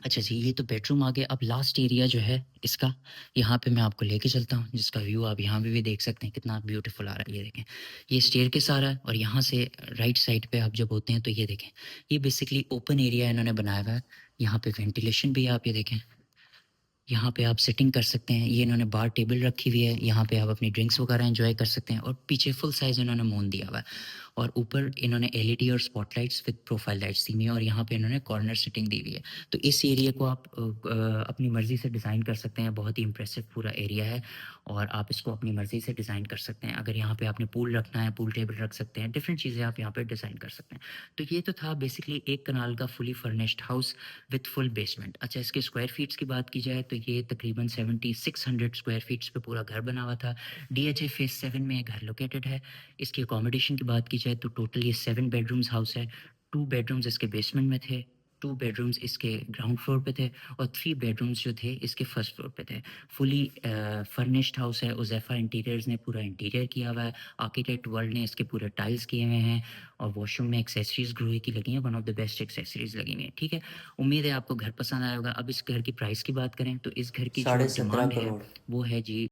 अच्छा जी, ये तो बेडरूम आ गया। अब लास्ट एरिया जो है इसका, यहाँ पे मैं आपको लेके चलता हूँ, जिसका व्यू आप यहाँ पे भी देख सकते हैं कितना ब्यूटीफुल आ रहा है। ये देखें, ये स्टेयरकेस आ रहा है और यहाँ से राइट साइड पे आप जब होते हैं तो ये देखें, ये बेसिकली ओपन एरिया इन्होंने बनाया हुआ है। यहाँ पे वेंटिलेशन भी है, आप ये देखें। यहाँ पे आप सिटिंग कर सकते हैं। ये इन्होंने बार टेबल रखी हुई है, यहाँ पे आप अपनी ड्रिंक्स वगैरह एंजॉय कर सकते हैं और पीछे फुल साइज़ इन्होंने मून दिया हुआ है और ऊपर इन्होंने एलईडी और स्पॉटलाइट्स विद प्रोफाइल लाइट्स दी हुई है और यहाँ पे इन्होंने कॉर्नर सिटिंग दी हुई है। तो इस एरिया को आप अपनी मर्ज़ी से डिज़ाइन कर सकते हैं। बहुत ही इम्प्रेसिव पूरा एरिया है और आप इसको अपनी मर्ज़ी से डिज़ाइन कर सकते हैं। अगर यहाँ पे आपने पूल रखना है, पूल टेबल रख सकते हैं, डिफरेंट चीज़ें आप यहाँ पे डिज़ाइन कर सकते हैं। तो ये तो था बेसिकली 1 कनाल का fully furnished house with full basement. अच्छा, इसके स्क्वायर फीट्स की बात की जाए तो ये तकरीबन 7600 स्क्वायर फीट्स पे पूरा घर बना हुआ था। डीएचए फेज़ 7 में ये घर लोकेटेड है। इसकी अकोमोडेशन की बात की जाए तो टोटल ये 7 बेडरूम्स हाउस है। 2 बेडरूम्स इसके बेसमेंट में थे, 2 बेडरूम्स इसके ग्राउंड फ्लोर पे थे और 3 बेडरूम्स जो थे इसके फर्स्ट फ्लोर पे थे। फुली फर्निश्ड हाउस है। उज़ैफ़ा इंटीरियर्स ने पूरा इंटीरियर किया हुआ है। आर्किटेक्ट वर्ल्ड ने इसके पूरे टाइल्स किए हुए हैं और वॉशरूम में एक्सेसरीज़ ग्लोई की लगी हैं, one of the best accessories लगी हुई हैं, ठीक है? उम्मीद है आपको घर पसंद आया होगा। अब इस घर की प्राइस की बात करें तो इस घर की जो साढ़े 17 डिमांड है करोड़ वो है जी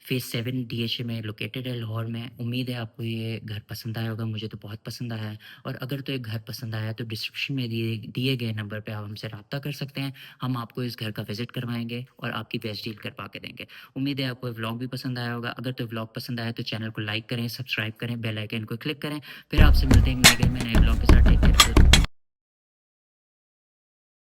फ़ेज़ 7 डीएचए में लोकेटेड है लाहौर में। उम्मीद है आपको ये घर पसंद आया होगा, मुझे तो बहुत पसंद आया है और अगर तो ये घर पसंद आया तो डिस्क्रिप्शन में दिए दिए गए नंबर पे आप हमसे राब्ता कर सकते हैं। हम आपको इस घर का विज़िट करवाएँगे और आपकी बेस्ट डील करवा के देंगे। उम्मीद है आपको ये व्लॉग भी पसंद आया होगा। अगर तो व्लॉग पसंद आया तो चैनल को लाइक करें, सब्सक्राइब करें, बेल आइकन को क्लिक करें। फिर आपसे मिलते हैं नए घर में नए व्लॉग के साथ। Take care.